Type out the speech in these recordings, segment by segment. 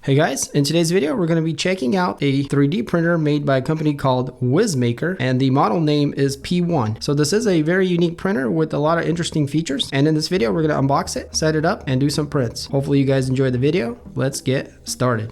Hey guys, in today's video we're going to be checking out a 3D printer made by a company called Wizmaker, and the model name is P1. So this is a very unique printer with a lot of interesting features, and in this video we're going to unbox it, set it up, and do some prints. Hopefully you guys enjoy the video. Let's get started.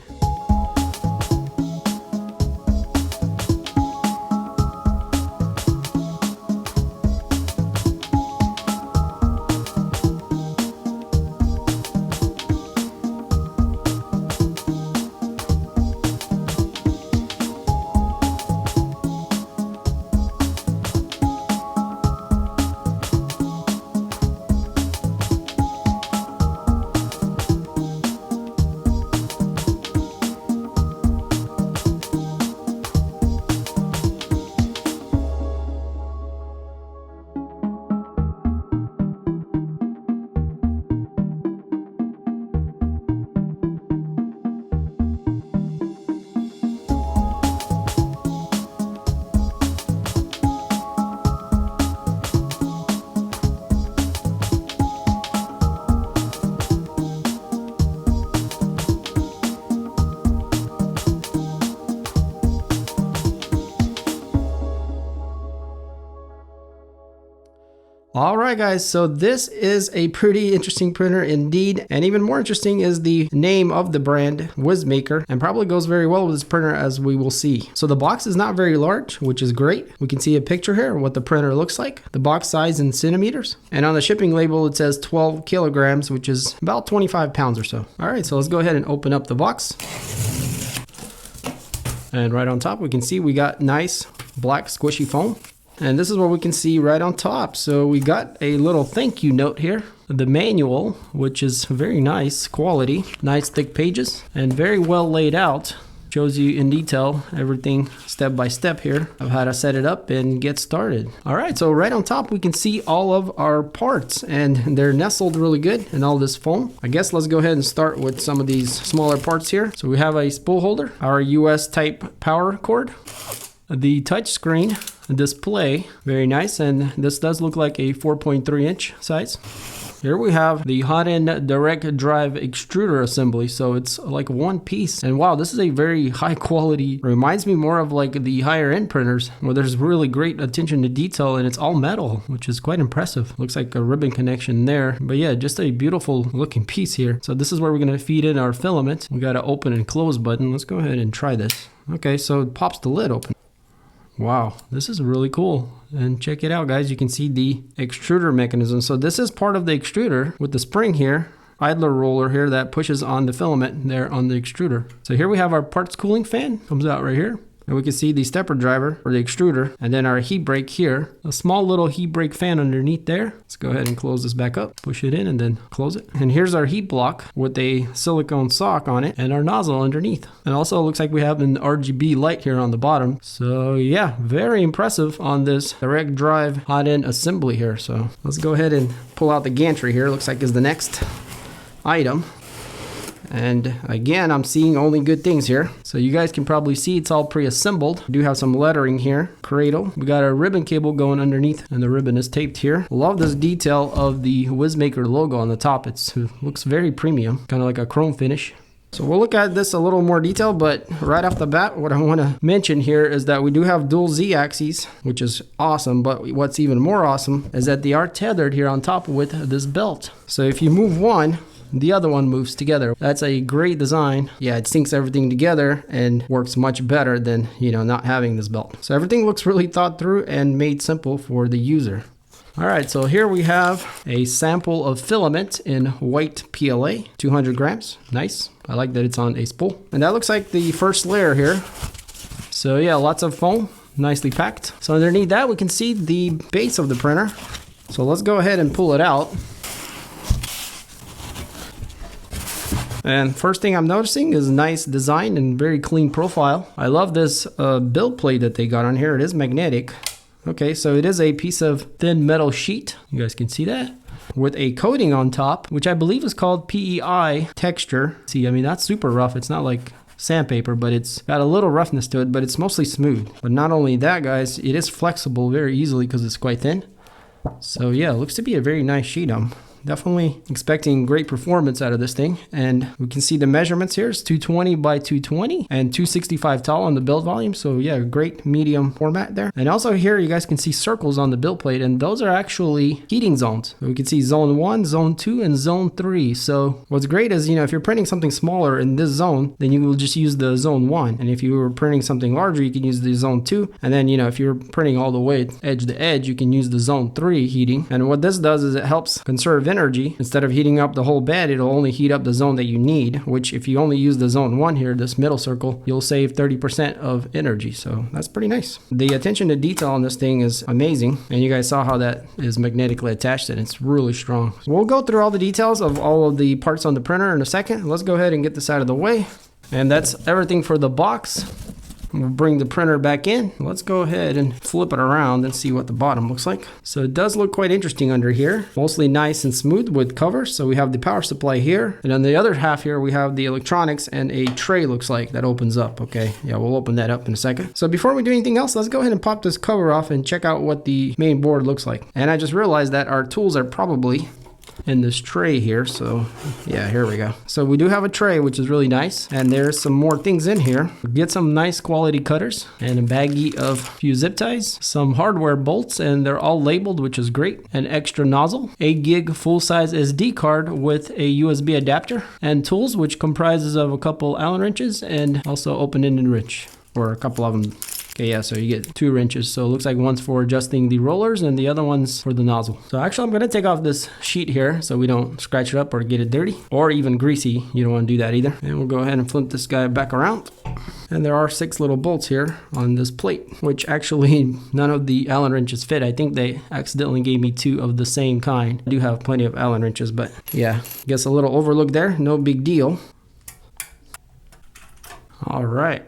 Alright guys, so this is a pretty interesting printer indeed, and even more interesting is the name of the brand, Wizmaker, and probably goes very well with this printer as we will see. So the box is not very large, which is great. We can see a picture here of what the printer looks like, the box size in centimeters, and on the shipping label it says 12 kilograms, which is about 25 pounds or so. Alright, so let's go ahead and open up the box. And right on top we can see we got nice black squishy foam. And this is what we can see right on top. So we got a little thank you note here. The manual, which is very nice quality, nice thick pages, and very well laid out. Shows you in detail everything step by step here of how to set it up and get started. All right, so right on top we can see all of our parts, and they're nestled really good in all this foam. I guess let's go ahead and start with some of these smaller parts here. So we have a spool holder, our US type power cord, the touch screen display, very nice, and this does look like a 4.3 inch size. Here we have the Hotend direct drive extruder assembly, so it's like one piece, and wow, this is a very high quality, reminds me more of like the higher end printers where there's really great attention to detail, and it's all metal, which is quite impressive. Looks like a ribbon connection there, but yeah, just a beautiful looking piece here. So this is where we're going to feed in our filament. We got an open and close button. Let's go ahead and try this. Okay, so it pops the lid open. Wow, this is really cool. And check it out guys, you can see the extruder mechanism. So this is part of the extruder with the spring here, idler roller here that pushes on the filament there on the extruder. So here we have our parts cooling fan, comes out right here. And we can see the stepper driver for the extruder, and then our heat break here, a small little heat break fan underneath there. Let's go ahead and close this back up, push it in and then close it. And here's our heat block with a silicone sock on it and our nozzle underneath. And also it looks like we have an RGB light here on the bottom. So yeah, very impressive on this direct drive Hotend assembly here. So let's go ahead and pull out the gantry here. Looks like is the next item. And again, I'm seeing only good things here. So you guys can probably see it's all pre-assembled. We do have some lettering here. Cradle. We got a ribbon cable going underneath, and the ribbon is taped here. Love this detail of the Wizmaker logo on the top. It looks very premium, kind of like a chrome finish. So we'll look at this a little more detail, but right off the bat, what I want to mention here is that we do have dual Z axes, which is awesome, but what's even more awesome is that they are tethered here on top with this belt. So if you move one, the other one moves together. That's a great design. Yeah, it syncs everything together and works much better than, not having this belt. So everything looks really thought through and made simple for the user. All right, so here we have a sample of filament in white PLA, 200 grams. Nice. I like that it's on a spool. And that looks like the first layer here. So yeah, lots of foam, nicely packed. So underneath that, we can see the base of the printer. So let's go ahead and pull it out. And first thing I'm noticing is nice design and very clean profile. I love this build plate that they got on here. It is magnetic. Okay, so it is a piece of thin metal sheet. You guys can see that. With a coating on top, which I believe is called PEI texture. See, I mean, that's super rough. It's not like sandpaper, but it's got a little roughness to it, but it's mostly smooth. But not only that, guys, it is flexible very easily because it's quite thin. So yeah, it looks to be a very nice sheet. I'm definitely expecting great performance out of this thing. And we can see the measurements here. It's 220 by 220 and 265 tall on the build volume. So yeah, great medium format there. And also here you guys can see circles on the build plate, and those are actually heating zones. So we can see zone 1, zone 2, and zone 3. So what's great is, if you're printing something smaller in this zone, then you will just use the zone 1. And if you were printing something larger, you can use the zone 2. And then, if you're printing all the way edge to edge, you can use the zone 3 heating. And what this does is it helps conserve energy. Instead of heating up the whole bed, it'll only heat up the zone that you need, which if you only use the zone 1 here, this middle circle, you'll save 30% of energy. So that's pretty nice. The attention to detail on this thing is amazing. And you guys saw how that is magnetically attached, and it's really strong. We'll go through all the details of all of the parts on the printer in a second. Let's go ahead and get this out of the way. And that's everything for the box. We'll bring the printer back in. Let's go ahead and flip it around and see what the bottom looks like. So it does look quite interesting under here. Mostly nice and smooth with covers. So we have the power supply here. And on the other half here, we have the electronics and a tray looks like that opens up. Okay, yeah, we'll open that up in a second. So before we do anything else, let's go ahead and pop this cover off and check out what the main board looks like. And I just realized that our tools are probably in this tray here. So yeah, here we go. So we do have a tray, which is really nice, and there's some more things in here. Get some nice quality cutters and a baggie of few zip ties, some hardware bolts, and they're all labeled, which is great. An extra nozzle, 8 gig full-size SD card with a USB adapter, and tools, which comprises of a couple Allen wrenches and also open-ended wrench, or a couple of them. Okay, yeah, so you get 2 wrenches. So it looks like one's for adjusting the rollers and the other one's for the nozzle. So actually I'm gonna take off this sheet here so we don't scratch it up or get it dirty or even greasy. You don't wanna do that either. And we'll go ahead and flip this guy back around. And there are 6 little bolts here on this plate, which actually none of the Allen wrenches fit. I think they accidentally gave me 2 of the same kind. I do have plenty of Allen wrenches, but yeah, guess a little overlook there, no big deal. All right.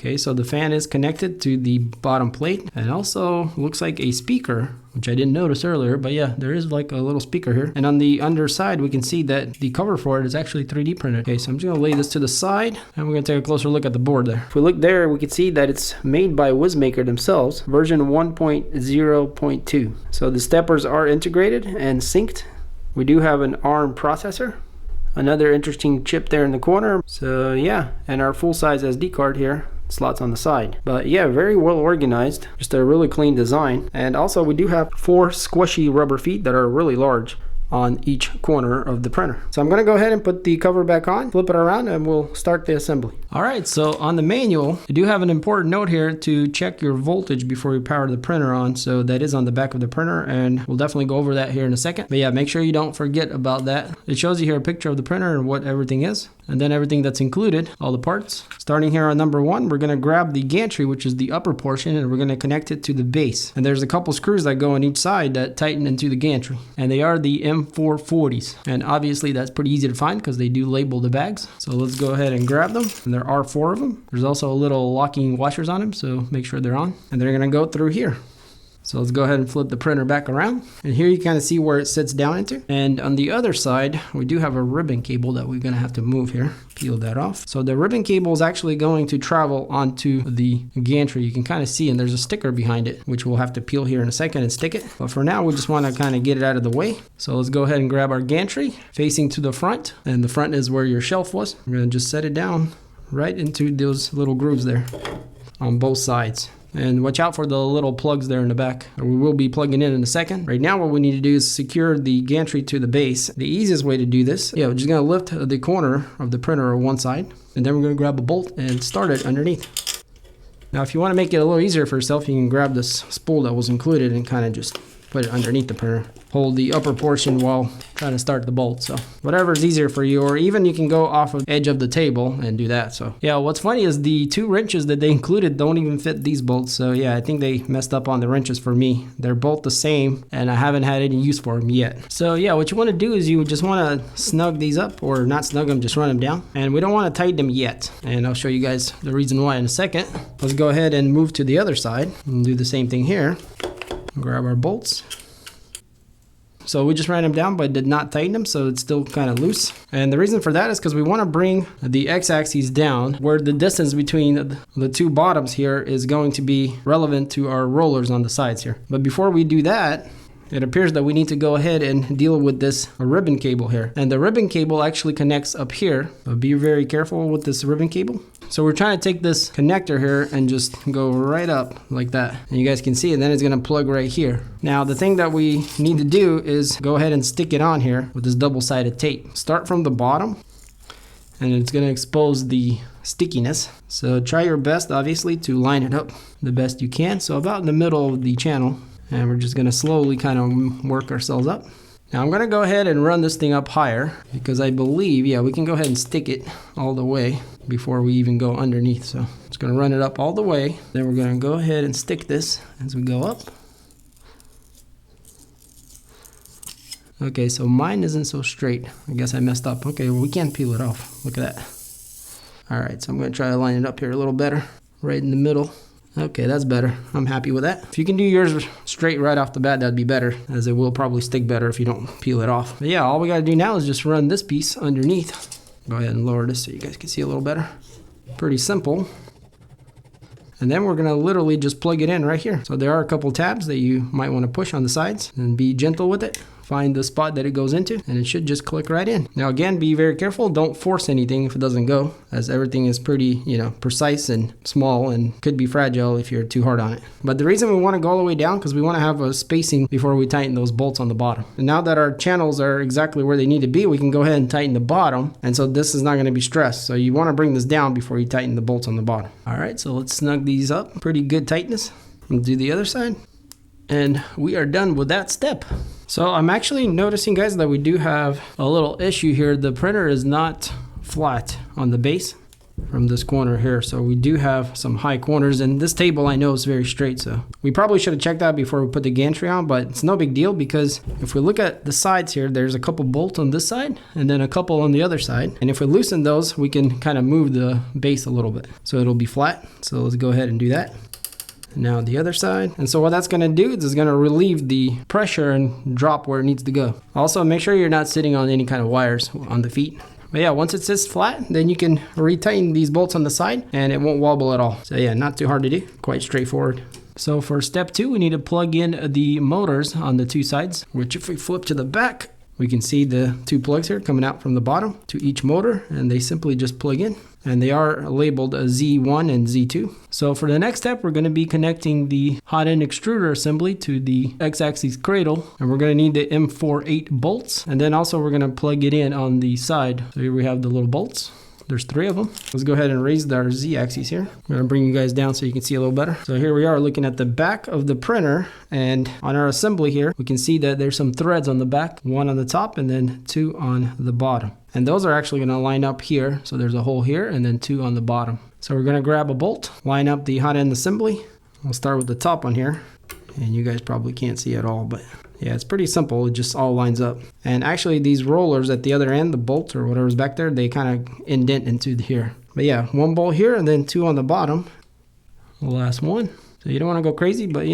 Okay, so the fan is connected to the bottom plate, and also looks like a speaker, which I didn't notice earlier, but yeah, there is like a little speaker here. And on the underside, we can see that the cover for it is actually 3D printed. Okay, so I'm just gonna lay this to the side, and we're gonna take a closer look at the board there. If we look there, we can see that it's made by Wizmaker themselves, version 1.0.2. So the steppers are integrated and synced. We do have an ARM processor. Another interesting chip there in the corner. So yeah, and our full-size SD card here. Slots on the side. But yeah, very well organized, just a really clean design. And also we do have 4 squishy rubber feet that are really large on each corner of the printer. So I'm gonna go ahead and put the cover back on, flip it around, and we'll start the assembly. All right, so on the manual, you do have an important note here to check your voltage before you power the printer on. So that is on the back of the printer, and we'll definitely go over that here in a second. But yeah, make sure you don't forget about that. It shows you here a picture of the printer and what everything is, and then everything that's included, all the parts. Starting here on number 1, we're gonna grab the gantry, which is the upper portion, and we're gonna connect it to the base. And there's a couple screws that go on each side that tighten into the gantry, and they are the M440s. And obviously that's pretty easy to find because they do label the bags. So let's go ahead and grab them. And there are 4 of them. There's also a little locking washers on them, so make sure they're on. And they're gonna go through here. So let's go ahead and flip the printer back around. And here you kind of see where it sits down into. And on the other side, we do have a ribbon cable that we're gonna have to move here. Peel that off. So the ribbon cable is actually going to travel onto the gantry. You can kind of see, and there's a sticker behind it, which we'll have to peel here in a second and stick it. But for now, we just wanna kind of get it out of the way. So let's go ahead and grab our gantry facing to the front. And the front is where your shelf was. We're gonna just set it down right into those little grooves there on both sides. And watch out for the little plugs there in the back. We will be plugging in a second. Right now what we need to do is secure the gantry to the base. The easiest way to do this, we're just gonna lift the corner of the printer on one side, and then we're gonna grab a bolt and start it underneath. Now if you wanna make it a little easier for yourself, you can grab this spool that was included and kind of just put it underneath the printer. Hold the upper portion while trying to start the bolt. So whatever is easier for you, or even you can go off of the edge of the table and do that. So yeah, what's funny is the 2 wrenches that they included don't even fit these bolts. So yeah, I think they messed up on the wrenches for me. They're both the same and I haven't had any use for them yet. So yeah, what you want to do is you just want to snug these up, or not snug them, just run them down. And we don't want to tighten them yet. And I'll show you guys the reason why in a second. Let's go ahead and move to the other side and do the same thing here. Grab our bolts. So we just ran them down but did not tighten them, so it's still kind of loose. And the reason for that is because we want to bring the x-axis down where the distance between the 2 bottoms here is going to be relevant to our rollers on the sides here. But before we do that, it appears that we need to go ahead and deal with this ribbon cable here. And the ribbon cable actually connects up here. So be very careful with this ribbon cable. So we're trying to take this connector here and just go right up like that. And you guys can see it, then it's gonna plug right here. Now the thing that we need to do is go ahead and stick it on here with this double-sided tape. Start from the bottom, and it's gonna expose the stickiness. So try your best, obviously, to line it up the best you can. So about in the middle of the channel, and we're just gonna slowly kind of work ourselves up. Now I'm gonna go ahead and run this thing up higher because I believe, yeah, we can go ahead and stick it all the way before we even go underneath. So it's gonna run it up all the way. Then we're gonna go ahead and stick this as we go up. Okay, so mine isn't so straight. I guess I messed up. Okay, well, we can't peel it off. Look at that. All right, so I'm gonna try to line it up here a little better, right in the middle. Okay, that's better. I'm happy with that. If you can do yours straight right off the bat, that'd be better, as it will probably stick better if you don't peel it off. But yeah, all we gotta do now is just run this piece underneath. Go ahead and lower this so you guys can see a little better. Pretty simple. And then we're gonna literally just plug it in right here. So there are a couple tabs that you might wanna push on the sides, and be gentle with it. Find the spot that it goes into, and it should just click right in. Now again, be very careful. Don't force anything if it doesn't go, as everything is pretty, precise and small and could be fragile if you're too hard on it. But the reason we want to go all the way down, because we want to have a spacing before we tighten those bolts on the bottom. And now that our channels are exactly where they need to be, we can go ahead and tighten the bottom. And so this is not going to be stressed. So you want to bring this down before you tighten the bolts on the bottom. All right, so let's snug these up. Pretty good tightness. We'll do the other side. And we are done with that step. So I'm actually noticing, guys, that we do have a little issue here. The printer is not flat on the base from this corner here. So we do have some high corners, and this table I know is very straight. So we probably should have checked that before we put the gantry on, but it's no big deal, because if we look at the sides here, there's a couple bolts on this side and then a couple on the other side. And if we loosen those, we can kind of move the base a little bit. So it'll be flat. So let's go ahead and do that. Now the other side. And so what that's going to do is it's going to relieve the pressure and drop where it needs to go. Also, make sure you're not sitting on any kind of wires on the feet. But yeah, once it sits flat, then you can retighten these bolts on the side and it won't wobble at all. So yeah, not too hard to do, quite straightforward. So for step 2, we need to plug in the motors on the two sides, which if we flip to the back, we can see the two plugs here coming out from the bottom to each motor, and they simply just plug in. And they are labeled Z1 and Z2. So for the next step, we're going to be connecting the Hotend extruder assembly to the X-axis cradle, and we're going to need the M48 bolts. And then also we're going to plug it in on the side. So here we have the little bolts. There's 3 of them. Let's go ahead and raise our Z-axis here. I'm going to bring you guys down so you can see a little better. So here we are looking at the back of the printer, and on our assembly here, we can see that there's some threads on the back, 1 on the top and then 2 on the bottom. And those are actually going to line up here. So there's a hole here and then 2 on the bottom. So we're going to grab a bolt, line up the Hotend assembly. I'll start with the top one here, and you guys probably can't see at all, but yeah, it's pretty simple. It just all lines up. And actually these rollers at the other end, the bolt or whatever's back there, they kind of indent into here. But yeah, 1 bolt here and then 2 on the bottom. The last one. So you don't want to go crazy, but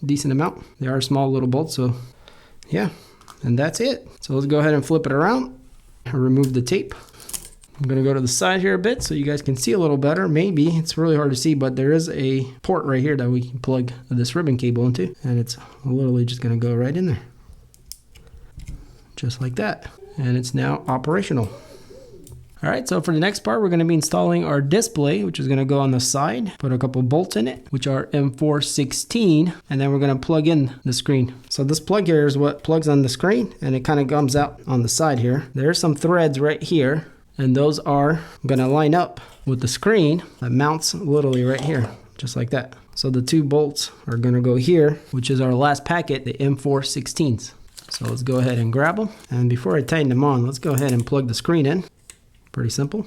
decent amount. They are small little bolts, so yeah, and that's it. So let's go ahead and flip it around and remove the tape. I'm going to go to the side here a bit so you guys can see a little better. Maybe it's really hard to see, but there is a port right here that we can plug this ribbon cable into, and it's literally just going to go right in there. Just like that. And it's now operational. All right, so for the next part, we're going to be installing our display, which is going to go on the side. Put a couple bolts in it, which are M416, and then we're going to plug in the screen. So this plug here is what plugs on the screen, and it kind of comes out on the side here. There's some threads right here, and those are going to line up with the screen that mounts literally right here, just like that. So the 2 bolts are going to go here, which is our last packet, the M416s. So let's go ahead and grab them. And before I tighten them on, let's go ahead and plug the screen in. Pretty simple.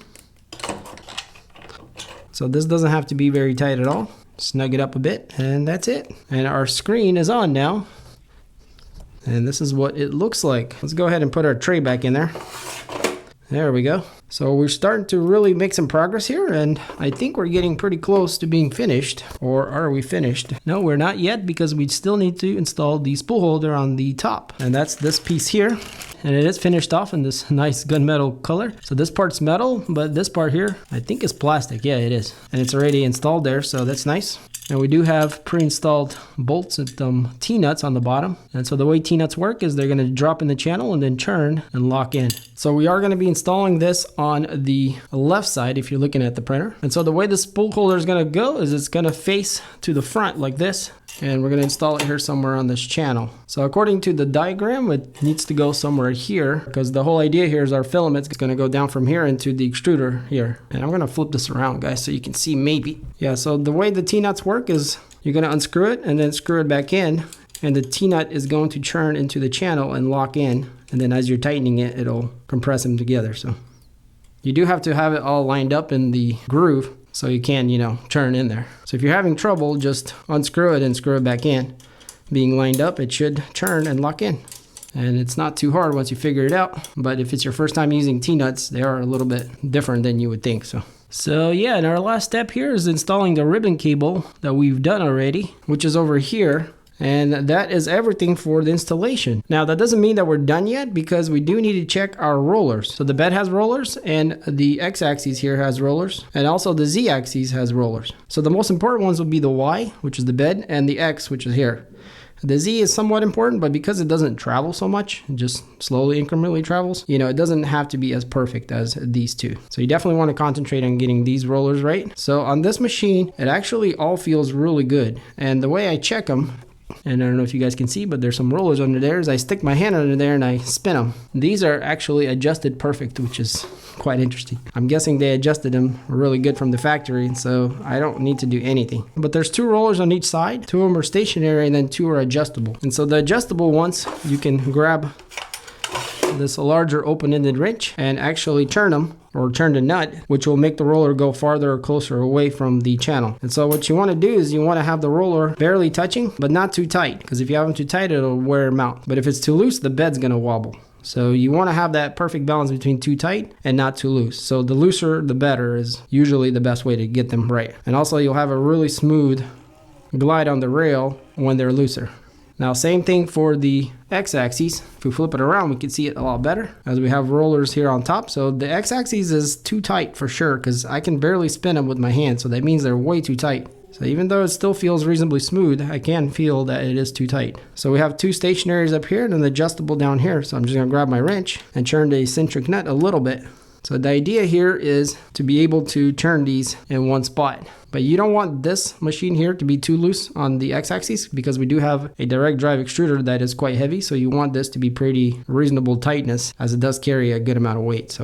So this doesn't have to be very tight at all. Snug it up a bit, and that's it. And our screen is on now. And this is what it looks like. Let's go ahead and put our tray back in there. There we go. So we're starting to really make some progress here, and I think we're getting pretty close to being finished. Or are we finished? No, we're not yet, because we still need to install the spool holder on the top. And that's this piece here. And it is finished off in this nice gunmetal color. So this part's metal, but this part here, I think is plastic. Yeah, it is. And it's already installed there, so that's nice. And we do have pre-installed bolts and T-nuts on the bottom. And so the way T-nuts work is they're going to drop in the channel and then turn and lock in. So we are going to be installing this on the left side if you're looking at the printer. And so the way the spool holder is going to go is it's going to face to the front like this. And we're going to install it here somewhere on this channel. So according to the diagram, it needs to go somewhere here because the whole idea here is our filament's going to go down from here into the extruder here. And I'm going to flip this around, guys, so you can see maybe. Yeah, so the way the T-nuts work is you're going to unscrew it and then screw it back in. And the T-nut is going to turn into the channel and lock in. And then as you're tightening it, it'll compress them together. So you do have to have it all lined up in the groove so you can, turn in there. So if you're having trouble, just unscrew it and screw it back in. Being lined up, it should turn and lock in. And it's not too hard once you figure it out. But if it's your first time using T-nuts, they are a little bit different than you would think. So yeah, and our last step here is installing the ribbon cable that we've done already, which is over here. And that is everything for the installation. Now that doesn't mean that we're done yet because we do need to check our rollers. So the bed has rollers and the x-axis here has rollers and also the z-axis has rollers. So the most important ones will be the y, which is the bed, and the x, which is here. The Z is somewhat important, but because it doesn't travel so much, it just slowly incrementally travels, it doesn't have to be as perfect as these two. So you definitely want to concentrate on getting these rollers right. So on this machine, it actually all feels really good. And the way I check them, and I don't know if you guys can see, but there's some rollers under there, is I stick my hand under there and I spin them. These are actually adjusted perfect, which is quite interesting. I'm guessing they adjusted them really good from the factory, so I don't need to do anything. But there's 2 rollers on each side. 2 of them are stationary and then 2 are adjustable. And so the adjustable ones, you can grab this larger open-ended wrench and actually turn them, or turn the nut, which will make the roller go farther or closer away from the channel. And so what you want to do is you want to have the roller barely touching, but not too tight, because if you have them too tight, it'll wear them out. But if it's too loose, the bed's going to wobble. So you want to have that perfect balance between too tight and not too loose. So the looser, the better is usually the best way to get them right. And also you'll have a really smooth glide on the rail when they're looser. Now, same thing for the x-axis. If we flip it around, we can see it a lot better as we have rollers here on top. So the x-axis is too tight for sure because I can barely spin them with my hand. So that means they're way too tight. So even though it still feels reasonably smooth, I can feel that it is too tight. So we have 2 stationaries up here and an adjustable down here. So I'm just going to grab my wrench and turn the eccentric nut a little bit. So the idea here is to be able to turn these in one spot. But you don't want this machine here to be too loose on the x-axis because we do have a direct drive extruder that is quite heavy. So you want this to be pretty reasonable tightness as it does carry a good amount of weight.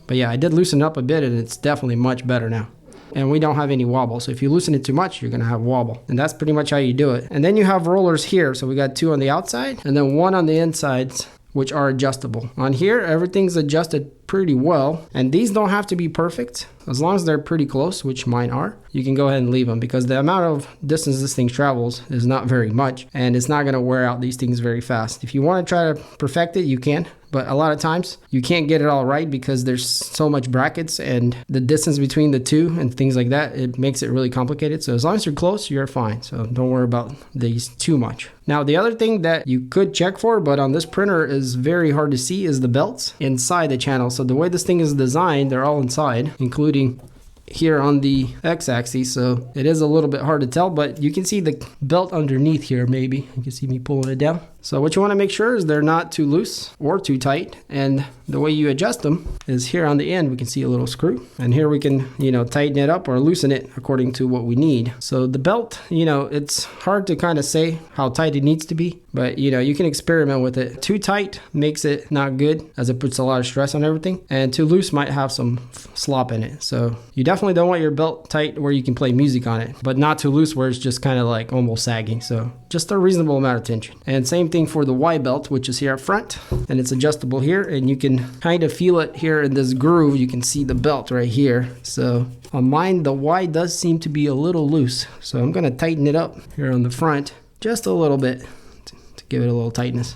But yeah, I did loosen up a bit and it's definitely much better now. And we don't have any wobble. So if you loosen it too much, you're going to have wobble. And that's pretty much how you do it. And then you have rollers here. So we got 2 on the outside and then 1 on the insides, which are adjustable. On here, everything's adjusted pretty well. And these don't have to be perfect. As long as they're pretty close, which mine are, you can go ahead and leave them because the amount of distance this thing travels is not very much. And it's not going to wear out these things very fast. If you want to try to perfect it, you can. But a lot of times you can't get it all right because there's so much brackets and the distance between the 2 and things like that, it makes it really complicated. So as long as you're close, you're fine. So don't worry about these too much. Now, the other thing that you could check for, but on this printer is very hard to see, is the belts inside the channel. So the way this thing is designed, they're all inside, including here on the x-axis, so it is a little bit hard to tell, but you can see the belt underneath here. Maybe you can see me pulling it down. So what you want to make sure is they're not too loose or too tight, and the way you adjust them is here on the end. We can see a little screw, and here we can tighten it up or loosen it according to what we need. So the belt, it's hard to kind of say how tight it needs to be, but you can experiment with it. Too tight makes it not good as it puts a lot of stress on everything, and too loose might have some slop in it. So you definitely don't want your belt tight where you can play music on it, but not too loose where it's just kind of like almost sagging. So just a reasonable amount of tension. And same thing for the Y belt, which is here up front, and it's adjustable here, and you can kind of feel it here in this groove. You can see the belt right here. So on mine, the Y does seem to be a little loose, so I'm going to tighten it up here on the front just a little bit to give it a little tightness.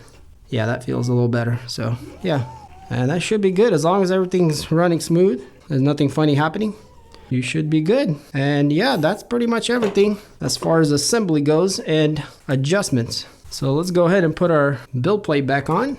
Yeah, that feels a little better. So yeah, and that should be good as long as everything's running smooth. There's nothing funny happening. You should be good. And yeah, that's pretty much everything as far as assembly goes and adjustments. So let's go ahead and put our build plate back on.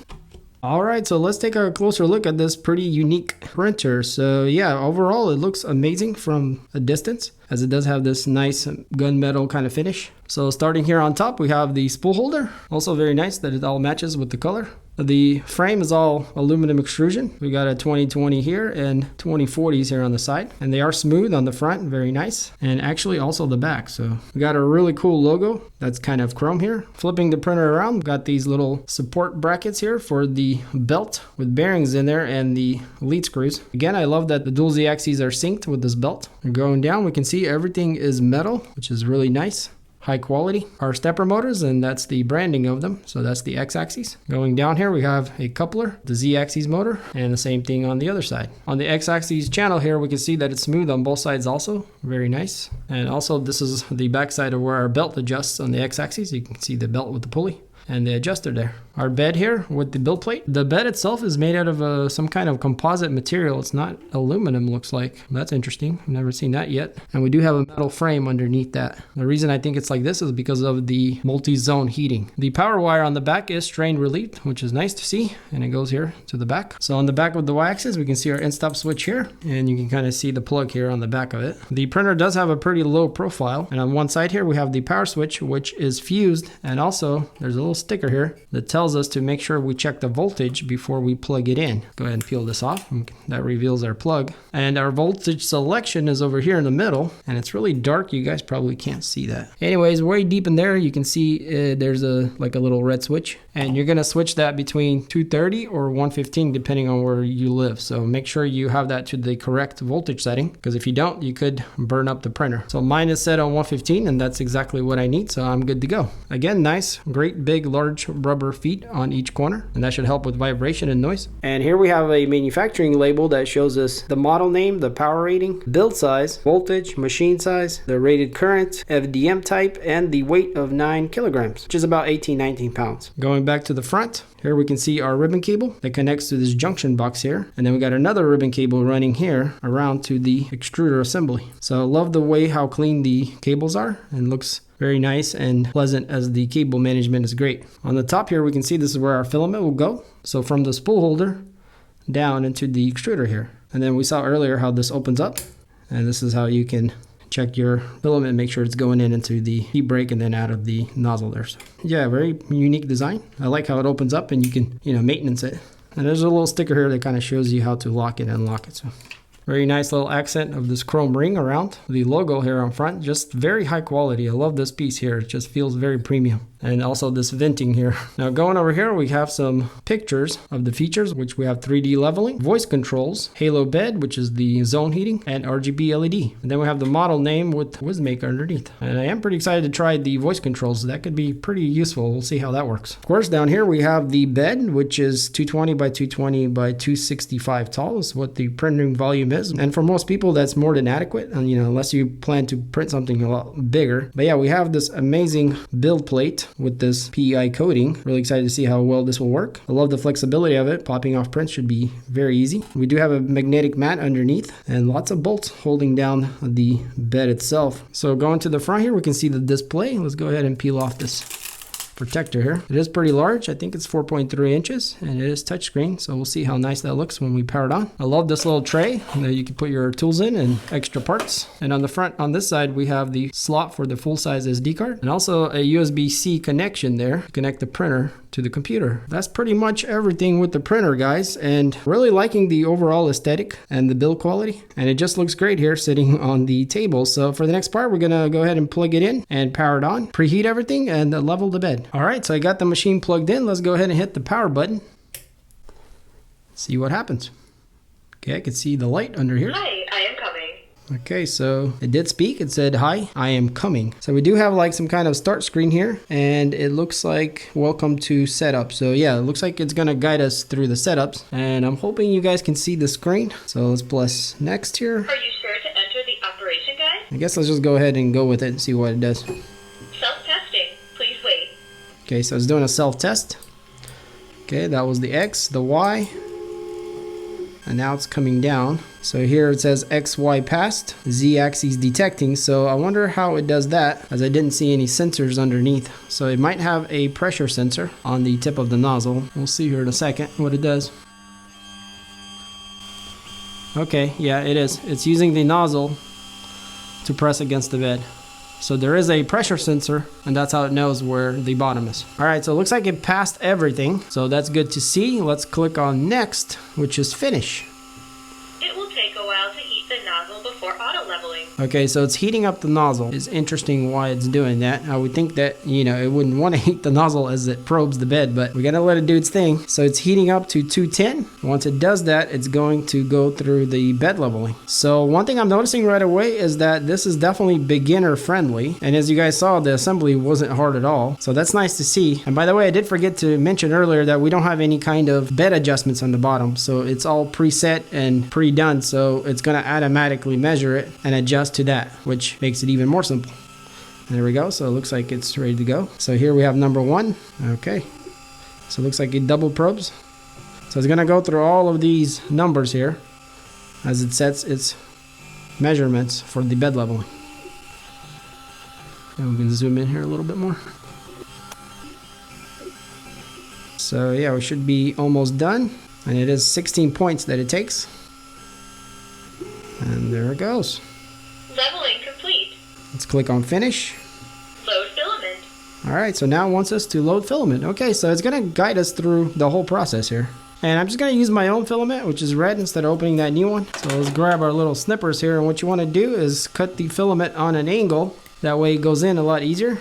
All right, so let's take a closer look at this pretty unique printer. So yeah, overall it looks amazing from a distance. as it does have this nice gunmetal kind of finish. So starting here on top, we have the spool holder. Also very nice that it all matches with the color. The frame is all aluminum extrusion. We got a 2020 here and 2040s here on the side, and they are smooth on the front, very nice, and actually also the back. So we got a really cool logo that's kind of chrome here. Flipping the printer around, we got these little support brackets here for the belt with bearings in there and the lead screws. Again, I love that the dual Z axes are synced with this belt. And going down, we can see everything is metal, which is really nice. High quality. Our stepper motors, and that's the branding of them. So that's the X-axis. Going down here, we have a coupler, the Z-axis motor, and the same thing on the other side. On the X-axis channel here, we can see that it's smooth on both sides also. Very nice. And also this is the back side of where our belt adjusts on the X-axis. You can see the belt with the pulley and the adjuster there. Our bed here with the build plate. The bed itself is made out of some kind of composite material. It's not aluminum, looks like. That's interesting. I've never seen that yet. And we do have a metal frame underneath that. The reason I think it's like this is because of the multi-zone heating. The power wire on the back is strain relieved, which is nice to see. And it goes here to the back. So on the back of the Y-axis, we can see our end-stop switch here. And you can kind of see the plug here on the back of it. The printer does have a pretty low profile. And on one side here, we have the power switch, which is fused. And also, there's a little sticker here that tells us to make sure we check the voltage before we plug it in. Go ahead and peel this off. That reveals our plug. And our voltage selection is over here in the middle, and it's really dark. You guys probably can't see that. Anyways, way deep in there, you can see there's like a little red switch, and you're gonna switch that between 230 or 115 depending on where you live. So make sure you have that to the correct voltage setting, because if you don't, you could burn up the printer. So mine is set on 115, and that's exactly what I need, so I'm good to go. Again, nice, great big large rubber feet on each corner, and that should help with vibration and noise. And here we have a manufacturing label that shows us the model name, the power rating, build size, voltage, machine size, the rated current, FDM type, and the weight of 9 kilograms, which is about 18-19 pounds. Going back to the front, here we can see our ribbon cable that connects to this junction box here, and then we got another ribbon cable running here around to the extruder assembly. So I love the way how clean the cables are, and looks very nice and pleasant, as the cable management is great. On the top here, we can see this is where our filament will go. So from the spool holder down into the extruder here. And then we saw earlier how this opens up, and this is how you can check your filament, make sure it's going into the heat break and then out of the nozzle there. So yeah, very unique design. I like how it opens up and you can, maintenance it. And there's a little sticker here that kind of shows you how to lock it and unlock it. So very nice little accent of this chrome ring around the logo here on front. Just very high quality. I love this piece here. It just feels very premium. And also this venting here. Now going over here, we have some pictures of the features, which we have 3D leveling, voice controls, halo bed, which is the zone heating, and RGB LED. And then we have the model name with Wizmaker underneath. And I am pretty excited to try the voice controls. That could be pretty useful. We'll see how that works. Of course, down here we have the bed, which is 220 by 220 by 265 tall is what the printing volume is. And for most people, that's more than adequate. And unless you plan to print something a lot bigger. But yeah, we have this amazing build plate with this PEI coating. Really excited to see how well this will work. I love the flexibility of it. Popping off prints should be very easy. We do have a magnetic mat underneath and lots of bolts holding down the bed itself. So going to the front here, we can see the display. Let's go ahead and peel off this protector here. It is pretty large. I think it's 4.3 inches and it is touchscreen. So we'll see how nice that looks when we power it on. I love this little tray that you can put your tools in and extra parts. And on the front, on this side, we have the slot for the full size SD card and also a USB-C connection there to connect the printer to the computer. That's pretty much everything with the printer, guys, and really liking the overall aesthetic and the build quality, and it just looks great here sitting on the table. So for the next part, we're gonna go ahead and plug it in and power it on, preheat everything, and level the bed. All right, so I got the machine plugged in. Let's go ahead and hit the power button. See what happens. Okay, I can see the light under here. Hi, I am coming. Okay, so it did speak. It said, "Hi, I am coming." So we do have like some kind of start screen here, and it looks like welcome to setup. So yeah, it looks like it's gonna guide us through the setups, and I'm hoping you guys can see the screen. So let's press next here. Are you sure to enter the operation guide? I guess let's just go ahead and go with it and see what it does. Self-testing. Please wait. Okay, so it's doing a self-test. Okay, that was the X, the Y, and now it's coming down. So here it says XY passed, Z axis detecting. So I wonder how it does that, as I didn't see any sensors underneath. So it might have a pressure sensor on the tip of the nozzle. We'll see here in a second what it does. Okay, yeah, it is. It's using the nozzle to press against the bed. So there is a pressure sensor, and that's how it knows where the bottom is. All right, so it looks like it passed everything. So that's good to see. Let's click on next, which is finish. It will take a while to heat the nozzle before auto leveling. Okay, so it's heating up the nozzle. It's interesting why it's doing that. I would think that, it wouldn't want to heat the nozzle as it probes the bed, but we gotta let it do its thing. So it's heating up to 210. Once it does that, it's going to go through the bed leveling. So one thing I'm noticing right away is that this is definitely beginner friendly. And as you guys saw, the assembly wasn't hard at all. So that's nice to see. And by the way, I did forget to mention earlier that we don't have any kind of bed adjustments on the bottom. So it's all preset and pre-done. So it's gonna automatically measure it and adjust to that, which makes it even more simple. There we go. So it looks like it's ready to go. So here we have number 1. Okay, so it looks like it double probes. So it's gonna go through all of these numbers here as it sets its measurements for the bed leveling. And we can zoom in here a little bit more. So yeah, we should be almost done, and it is 16 points that it takes. And there it goes. Leveling complete. Let's click on finish. Load filament. All right, so now it wants us to load filament. Okay, so it's gonna guide us through the whole process here. And I'm just gonna use my own filament, which is red, instead of opening that new one. So let's grab our little snippers here, and what you wanna do is cut the filament on an angle. That way it goes in a lot easier.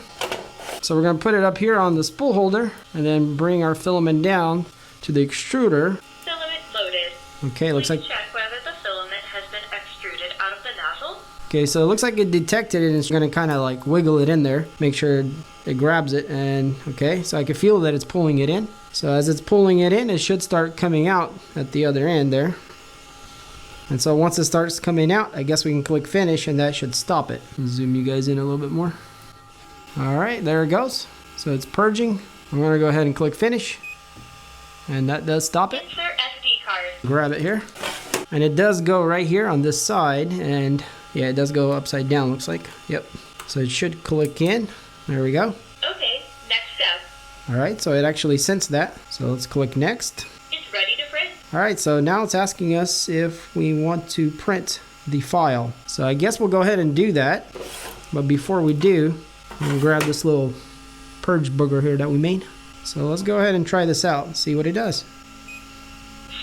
So we're gonna put it up here on the spool holder, and then bring our filament down to the extruder. Filament loaded. Okay, it looks like... Check whether the filament has been extruded out of the nozzle. Okay, so it looks like it detected it, and it's gonna kind of like wiggle it in there, make sure it grabs it, and okay, so I can feel that it's pulling it in. So as it's pulling it in, it should start coming out at the other end there. And so once it starts coming out, I guess we can click finish, and that should stop it. Zoom you guys in a little bit more. All right, there it goes. So it's purging. I'm gonna go ahead and click finish, and that does stop it. Insert SD card. Grab it here, and it does go right here on this side, and yeah, it does go upside down, looks like. Yep. So it should click in. There we go. Okay, next step. All right, so it actually sensed that. So let's click next. It's ready to print. All right, so now it's asking us if we want to print the file. So I guess we'll go ahead and do that. But before we do, I'm gonna grab this little purge booger here that we made. So let's go ahead and try this out and see what it does.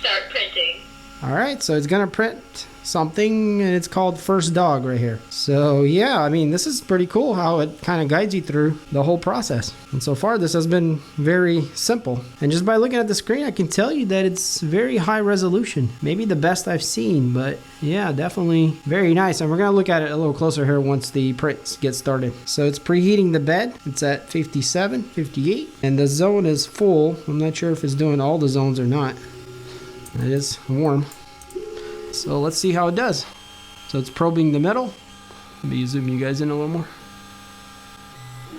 Start printing. All right, so it's gonna print something, and it's called First Dog right here. So yeah, I mean, this is pretty cool how it kind of guides you through the whole process. And so far, this has been very simple. And just by looking at the screen, I can tell you that it's very high resolution. Maybe the best I've seen, but yeah, definitely very nice. And we're gonna look at it a little closer here once the prints get started. So it's preheating the bed. It's at 57, 58, and the zone is full. I'm not sure if it's doing all the zones or not. It is warm. So let's see how it does. So it's probing the middle. Let me zoom you guys in a little more.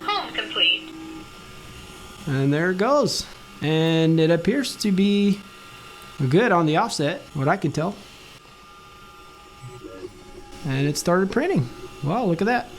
Home complete. And there it goes. And it appears to be good on the offset, what I can tell. And it started printing. Wow, look at that.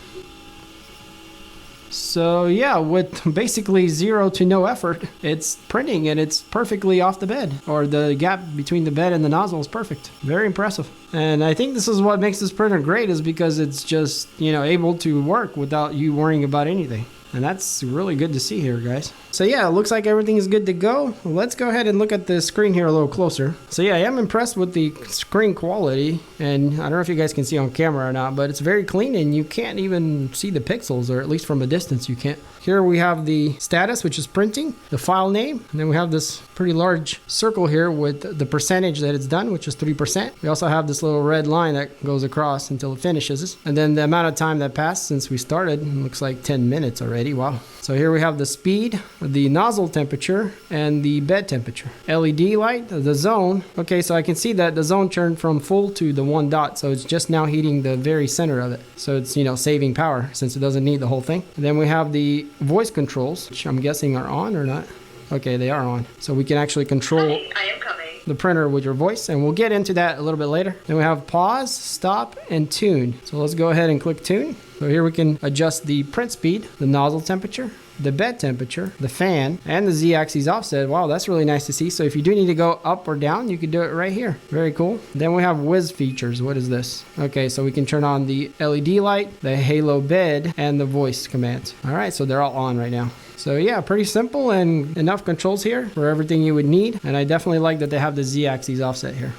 So yeah, with basically 0 to no effort, it's printing, and it's perfectly off the bed, or the gap between the bed and the nozzle is perfect. Very impressive. And I think this is what makes this printer great, is because it's just, able to work without you worrying about anything. And that's really good to see here, guys. So yeah, it looks like everything is good to go. Let's go ahead and look at the screen here a little closer. So yeah, I am impressed with the screen quality. And I don't know if you guys can see on camera or not, but it's very clean, and you can't even see the pixels, or at least from a distance you can't. Here we have the status, which is printing, the file name, and then we have this pretty large circle here with the percentage that it's done, which is 3%. We also have this little red line that goes across until it finishes. And then the amount of time that passed since we started, looks like 10 minutes already. Wow. So here we have the speed, the nozzle temperature, and the bed temperature. LED light, the zone. Okay, so I can see that the zone turned from full to the 1 dot, so it's just now heating the very center of it. So it's, saving power since it doesn't need the whole thing. And then we have the voice controls, which I'm guessing are on or not. Okay, they are on. So we can actually control I am coming. the printer with your voice, and we'll get into that a little bit later. Then we have pause, stop, and tune. So let's go ahead and click tune. So here we can adjust the print speed, the nozzle temperature, the bed temperature, the fan, and the Z-axis offset. Wow, that's really nice to see. So if you do need to go up or down, you can do it right here. Very cool. Then we have Wiz features. What is this? Okay, so we can turn on the LED light, the halo bed, and the voice commands. All right, so they're all on right now. So yeah, pretty simple and enough controls here for everything you would need. And I definitely like that they have the Z-axis offset here.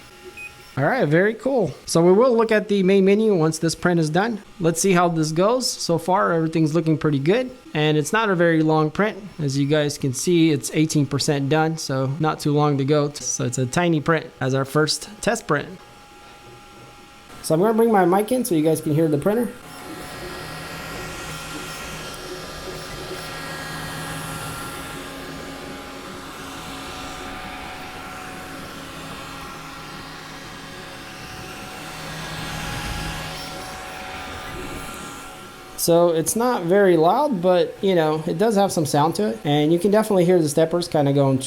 All right, very cool. So we will look at the main menu once this print is done. Let's see how this goes. So far, everything's looking pretty good. And it's not a very long print. As you guys can see, it's 18% done, so not too long to go. So it's a tiny print as our first test print. So I'm gonna bring my mic in so you guys can hear the printer. So it's not very loud, but you know, it does have some sound to it. And you can definitely hear the steppers kind of going.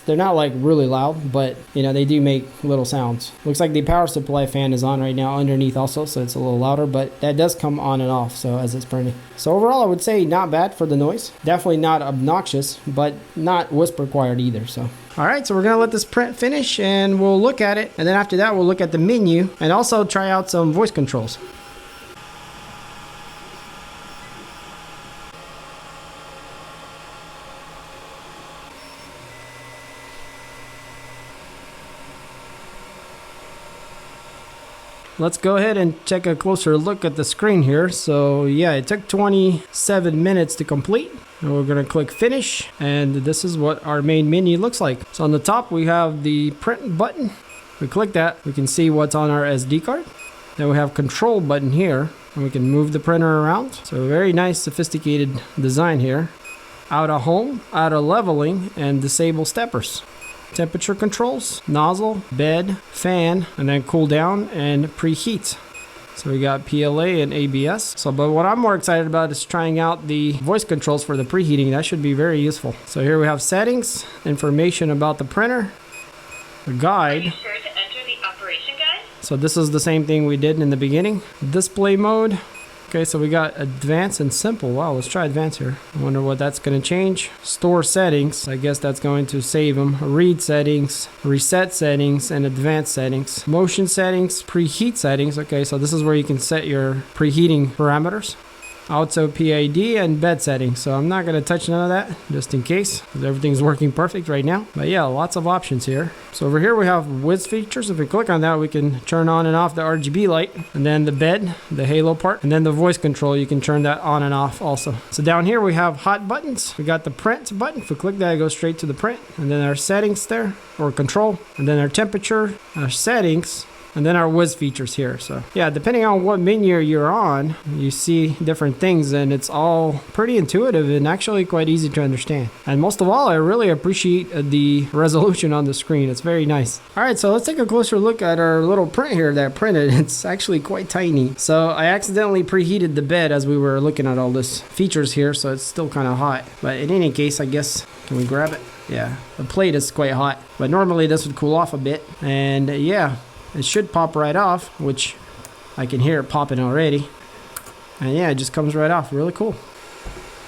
They're not like really loud, but you know, they do make little sounds. Looks like the power supply fan is on right now underneath also, so it's a little louder, but that does come on and off so as it's printing. So overall, I would say not bad for the noise. Definitely not obnoxious, but not whisper required either. So all right, so we're gonna let this print finish and we'll look at it. And then after that, we'll look at the menu and also try out some voice controls. Let's go ahead and take a closer look at the screen here. So yeah, it took 27 minutes to complete. And we're gonna click finish, and this is what our main menu looks like. So on the top, we have the print button. If we click that, we can see what's on our SD card. Then we have control button here, and we can move the printer around. So very nice, sophisticated design here. Auto home, auto leveling, and disable steppers. Temperature controls, nozzle, bed, fan, and then cool down and preheat. So we got PLA and ABS. But what I'm more excited about is trying out the voice controls for the preheating. That should be very useful. So here we have settings, information about the printer, the guide. Are you sure to enter the operation guide? So this is the same thing we did in the beginning. Display mode. Okay, so we got advanced and simple. Wow, let's try advanced here. I wonder what that's going to change. Store settings. I guess that's going to save them. Read settings, reset settings, and advanced settings. Motion settings, preheat settings. Okay, so this is where you can set your preheating parameters. Auto PID and bed settings. So I'm not going to touch none of that just in case, because everything's working perfect right now. But yeah, lots of options here. So over here we have Wiz features. If we click on that, we can turn on and off the RGB light, and then the bed, the halo part, and then the voice control, you can turn that on and off also. So down here we have hot buttons. We got the print button. If we click that, it goes straight to the print, and then our settings there, or control, and then our temperature, our settings, and then our Wiz features here. So yeah, depending on what menu you're on, you see different things, and it's all pretty intuitive and actually quite easy to understand. And most of all, I really appreciate the resolution on the screen. It's very nice. All right, so let's take a closer look at our little print here that printed. It's actually quite tiny. So I accidentally preheated the bed as we were looking at all this features here, so it's still kind of hot. But in any case, I guess, can we grab it? Yeah, the plate is quite hot, but normally this would cool off a bit. And yeah, it should pop right off, which I can hear it popping already. And yeah, it just comes right off. Really cool.